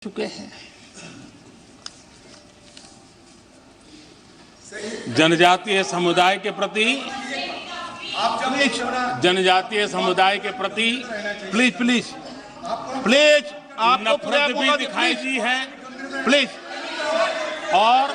चुके हैं। जनजातीय समुदाय के प्रति प्लीज प्लीज प्लीज आपको नफरत भी दिखाई दी है प्लीज। और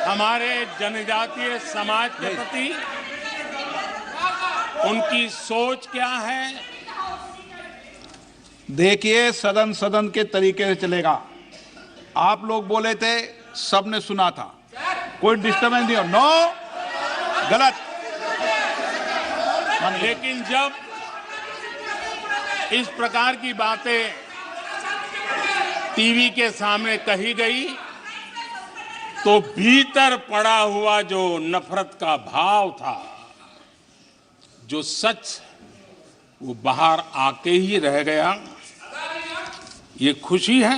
हमारे जनजातीय समाज के प्रति उनकी सोच क्या है। देखिए, सदन के तरीके से चलेगा। आप लोग बोले थे, सबने सुना था, कोई डिस्टर्बेंस नहीं हो। नो, गलत। लेकिन जब इस प्रकार की बातें टीवी के सामने कही गई तो भीतर पड़ा हुआ जो नफरत का भाव था, जो सच, वो बाहर आके ही रह गया। ये खुशी है।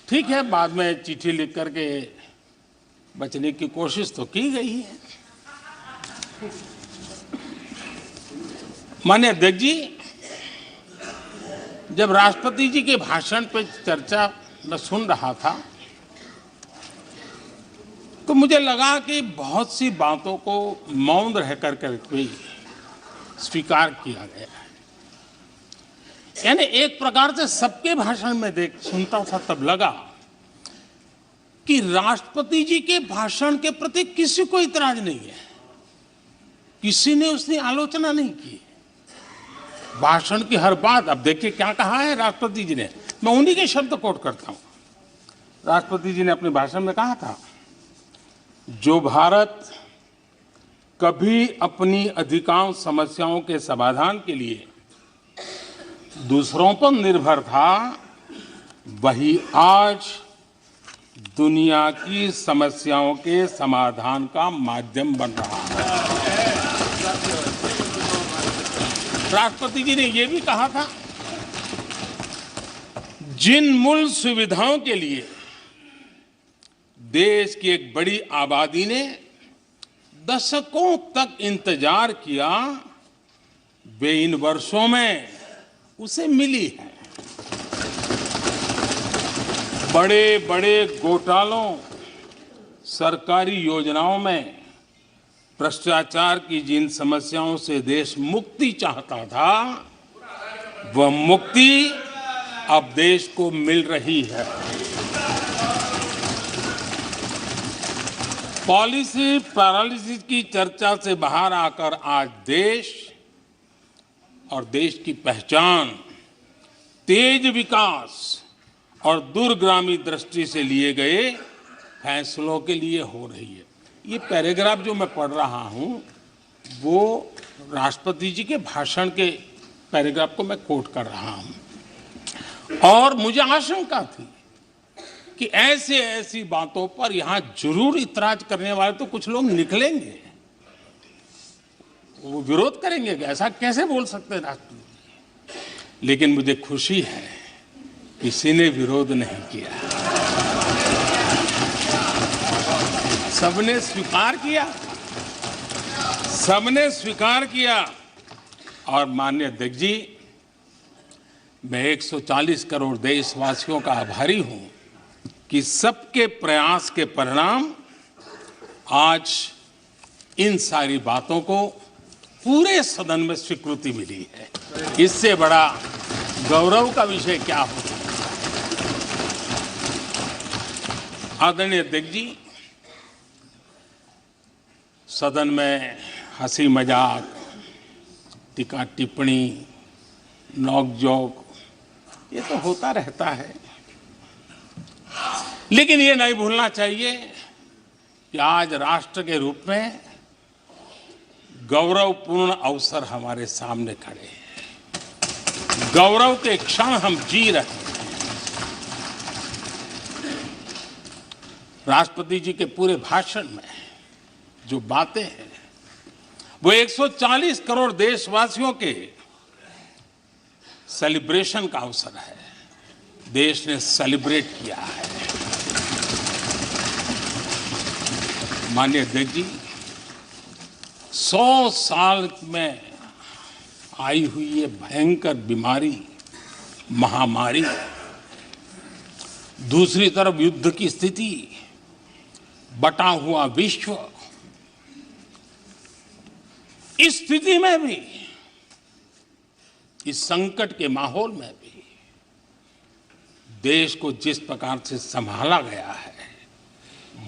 ठीक है, बाद में चिट्ठी लिख करके बचने की कोशिश तो की गई है। माननीय अध्यक्ष जी, जब राष्ट्रपति जी के भाषण पर चर्चा मैं सुन रहा था तो मुझे लगा कि बहुत सी बातों को मौन रह कर भी स्वीकार किया गया है। यानी एक प्रकार से सबके भाषण में सुनता था तब लगा कि राष्ट्रपति जी के भाषण के प्रति किसी को इतराज नहीं है, किसी ने उसकी आलोचना नहीं की। भाषण की हर बात, अब देखिए क्या कहा है राष्ट्रपति जी ने, मैं उन्हीं के शब्द कोट करता हूं। राष्ट्रपति जी ने अपने भाषण में कहा था, जो भारत कभी अपनी अधिकांश समस्याओं के समाधान के लिए दूसरों पर निर्भर था, वही आज दुनिया की समस्याओं के समाधान का माध्यम बन रहा है। राष्ट्रपति जी ने यह भी कहा था, जिन मूल सुविधाओं के लिए देश की एक बड़ी आबादी ने दशकों तक इंतजार किया, वे इन वर्षों में उसे मिली है। बड़े बड़े घोटालों, सरकारी योजनाओं में भ्रष्टाचार की जिन समस्याओं से देश मुक्ति चाहता था, वह मुक्ति अब देश को मिल रही है। पॉलिसी पैरालिसिस की चर्चा से बाहर आकर आज देश और देश की पहचान तेज विकास और दूरगामी दृष्टि से लिए गए फैसलों के लिए हो रही है। ये पैराग्राफ जो मैं पढ़ रहा हूं, वो राष्ट्रपति जी के भाषण के पैराग्राफ को मैं कोट कर रहा हूं। और मुझे आशंका थी कि ऐसी बातों पर यहां जरूर इतराज करने वाले तो कुछ लोग निकलेंगे, वो विरोध करेंगे, ऐसा कैसे बोल सकते हैं राष्ट्रपति। लेकिन मुझे खुशी है, किसी ने विरोध नहीं किया, सबने स्वीकार किया, सबने स्वीकार किया। और माननीय अध्यक्ष जी, मैं 140 करोड़ देशवासियों का आभारी हूं कि सबके प्रयास के परिणाम आज इन सारी बातों को पूरे सदन में स्वीकृति मिली है। इससे बड़ा गौरव का विषय क्या हो सकता है। आदरणीय अध्यक्ष जी, सदन में हंसी मजाक, टीका टिप्पणी, नोक-झोंक, ये तो होता रहता है। लेकिन ये नहीं भूलना चाहिए कि आज राष्ट्र के रूप में गौरवपूर्ण अवसर हमारे सामने खड़े हैं। गौरव के क्षण हम जी रहे हैं। राष्ट्रपति जी के पूरे भाषण में जो बातें हैं, वो 140 करोड़ देशवासियों के सेलिब्रेशन का अवसर है। देश ने सेलिब्रेट किया है। माननीय अध्यक्ष जी, 100 साल में आई हुई ये भयंकर बीमारी, महामारी, दूसरी तरफ युद्ध की स्थिति, बटा हुआ विश्व, इस स्थिति में भी, इस संकट के माहौल में भी देश को जिस प्रकार से संभाला गया है,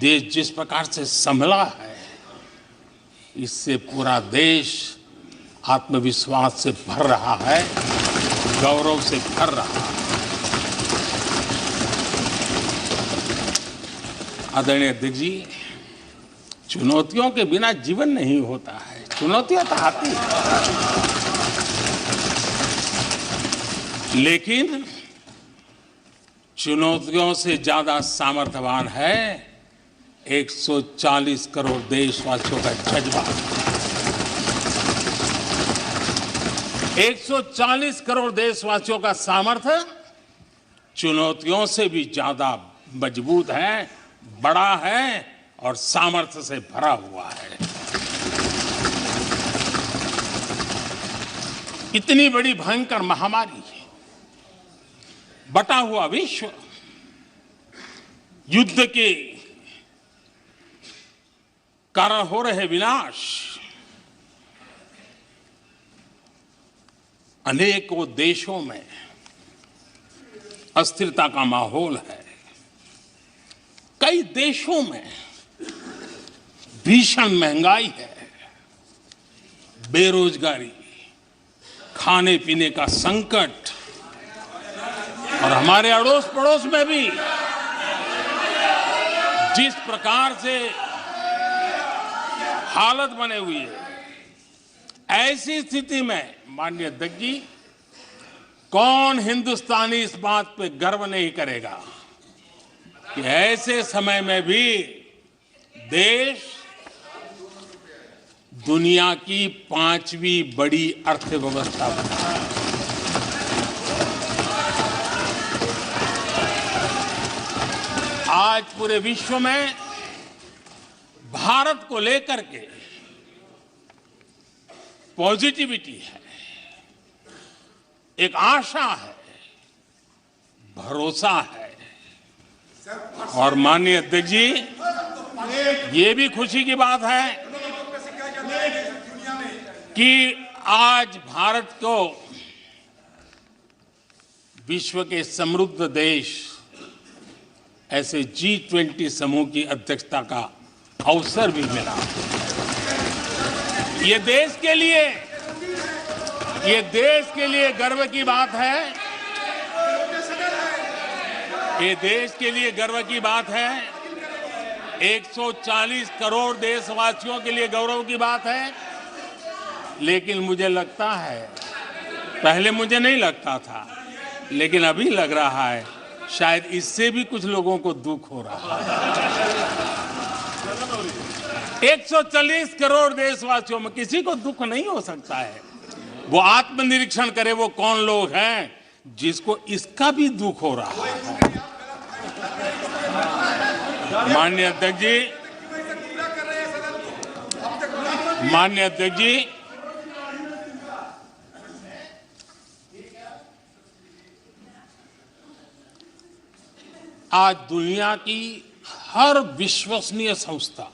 देश जिस प्रकार से संभला है, इससे पूरा देश आत्मविश्वास से भर रहा है, गौरव से भर रहा है। आदरणीय अध्यक्ष जी, चुनौतियों के बिना जीवन नहीं होता है, चुनौतियां तो आती हैं, लेकिन चुनौतियों से ज्यादा सामर्थ्यवान है 140 करोड़ देशवासियों का जज्बा। 140 करोड़ देशवासियों का सामर्थ्य चुनौतियों से भी ज्यादा मजबूत है, बड़ा है और सामर्थ्य से भरा हुआ है। इतनी बड़ी भयंकर महामारी, बटा हुआ विश्व, युद्ध के कारण हो रहे विनाश, अनेकों देशों में अस्थिरता का माहौल है, कई देशों में भीषण महंगाई है, बेरोजगारी, खाने पीने का संकट, और हमारे अड़ोस पड़ोस में भी जिस प्रकार से हालत बने हुई है, ऐसी स्थिति में माननीय अध्यक्ष जी, कौन हिंदुस्तानी इस बात पे गर्व नहीं करेगा कि ऐसे समय में भी देश दुनिया की 5वीं बड़ी अर्थव्यवस्था बना है। आज पूरे विश्व में भारत को लेकर के पॉजिटिविटी है, एक आशा है, भरोसा है। और माननीय अध्यक्ष जी, ये भी खुशी की बात है कि आज भारत को विश्व के समृद्ध देश ऐसे G20 समूह की अध्यक्षता का अवसर भी मिला। ये देश के लिए गर्व की बात है, ये देश के लिए गर्व की बात है, 140 करोड़ देशवासियों के लिए गौरव की बात है। लेकिन मुझे लगता है, पहले मुझे नहीं लगता था, लेकिन अभी लग रहा है शायद इससे भी कुछ लोगों को दुख हो रहा है। 140 करोड़ देशवासियों में किसी को दुख नहीं हो सकता है। वो आत्मनिरीक्षण करे, वो कौन लोग हैं जिसको इसका भी दुख हो रहा है। माननीय अध्यक्ष जी, आज दुनिया की हर विश्वसनीय संस्था,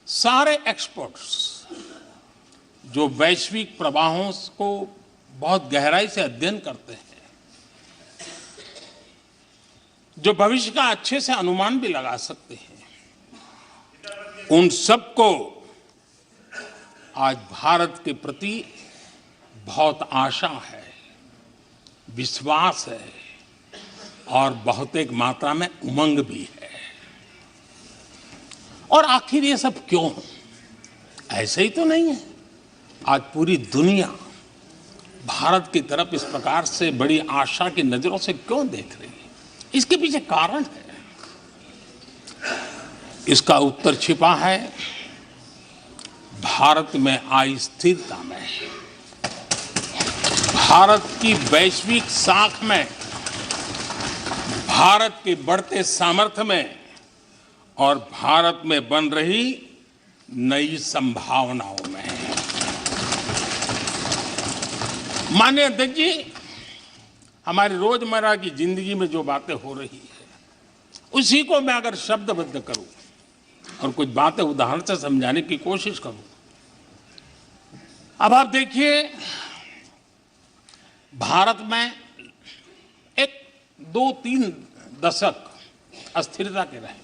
सारे एक्सपर्ट्स जो वैश्विक प्रवाहों को बहुत गहराई से अध्ययन करते हैं, जो भविष्य का अच्छे से अनुमान भी लगा सकते हैं, उन सबको आज भारत के प्रति बहुत आशा है, विश्वास है और बहुत एक मात्रा में उमंग भी है। और आखिर ये सब क्यों? ऐसे ही तो नहीं है। आज पूरी दुनिया भारत की तरफ इस प्रकार से बड़ी आशा की नजरों से क्यों देख रही है? इसके पीछे कारण है। इसका उत्तर छिपा है भारत में आई स्थिरता में, भारत की वैश्विक साख में, भारत के बढ़ते सामर्थ्य में और भारत में बन रही नई संभावनाओं में। माननीय अध्यक्ष जी, हमारी रोजमर्रा की जिंदगी में जो बातें हो रही है उसी को मैं अगर शब्दबद्ध करूं और कुछ बातें उदाहरण से समझाने की कोशिश करूं। अब आप देखिए, भारत में एक 2-3 दशक अस्थिरता के रहे,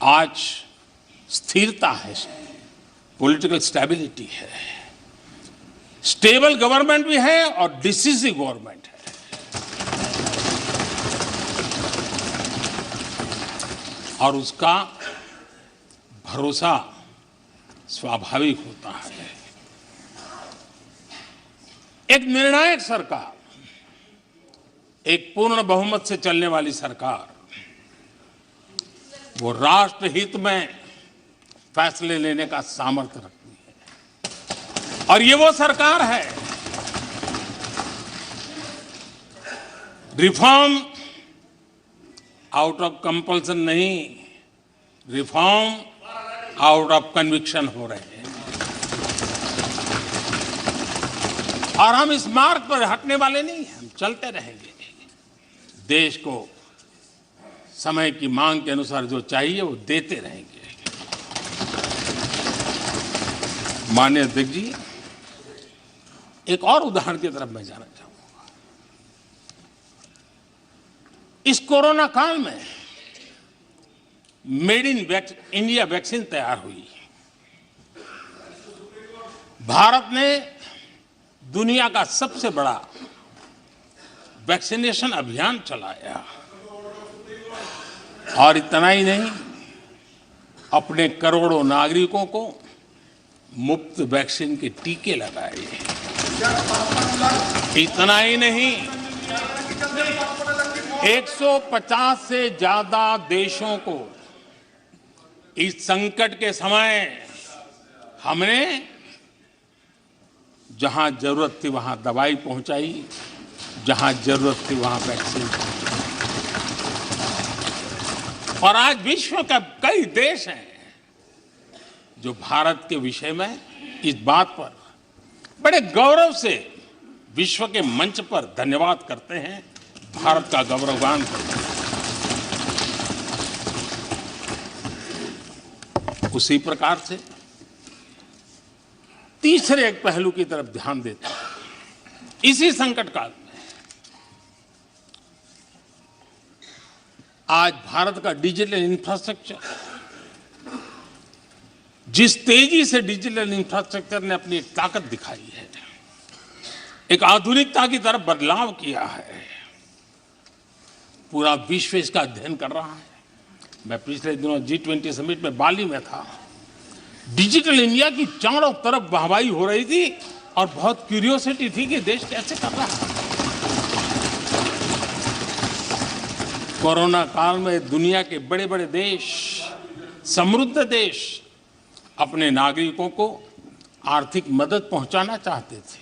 आज स्थिरता है, पॉलिटिकल स्टेबिलिटी है, स्टेबल गवर्नमेंट भी है और डिसिसिव गवर्नमेंट है। और उसका भरोसा स्वाभाविक होता है। एक निर्णायक सरकार, एक पूर्ण बहुमत से चलने वाली सरकार, वो राष्ट्र हित में फैसले लेने का सामर्थ्य रखती है। और ये वो सरकार है, रिफॉर्म आउट ऑफ कंपल्सन नहीं, रिफॉर्म आउट ऑफ कन्विक्शन हो रहे हैं। और हम इस मार्ग पर हटने वाले नहीं हैं, हम चलते रहेंगे। देश को समय की मांग के अनुसार जो चाहिए वो देते रहेंगे। माननीय अध्यक्ष जी, एक और उदाहरण की तरफ मैं जाना चाहूंगा। इस कोरोना काल में मेड इन इंडिया वैक्सीन तैयार हुई। भारत ने दुनिया का सबसे बड़ा वैक्सीनेशन अभियान चलाया और इतना ही नहीं, अपने करोड़ों नागरिकों को मुफ्त वैक्सीन के टीके लगाए। इतना ही नहीं, 150 से ज्यादा देशों को इस संकट के समय हमने जहां जरूरत थी वहां दवाई पहुंचाई, जहां जरूरत थी वहां वैक्सीन पहुंचाई। और आज विश्व के कई देश हैं जो भारत के विषय में इस बात पर बड़े गौरव से विश्व के मंच पर धन्यवाद करते हैं, भारत का गौरवगान करते हैं। उसी प्रकार से तीसरे एक पहलू की तरफ ध्यान देता हूं। इसी संकट काल में आज भारत का डिजिटल इंफ्रास्ट्रक्चर, जिस तेजी से डिजिटल इंफ्रास्ट्रक्चर ने अपनी ताकत दिखाई है, एक आधुनिकता की तरफ बदलाव किया है, पूरा विश्व इसका अध्ययन कर रहा है। मैं पिछले दिनों G20 समिट में बाली में था। डिजिटल इंडिया की चारों तरफ वाहवाही हो रही थी और बहुत क्यूरियोसिटी थी कि देश कैसे कर रहा है। कोरोना काल में दुनिया के बड़े बड़े देश, समृद्ध देश, अपने नागरिकों को आर्थिक मदद पहुंचाना चाहते थे,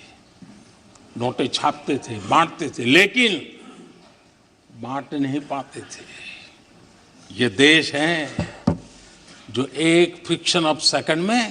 नोटें छापते थे, बांटते थे, लेकिन बांट नहीं पाते थे। ये देश हैं जो एक फ्रैक्शन ऑफ सेकंड में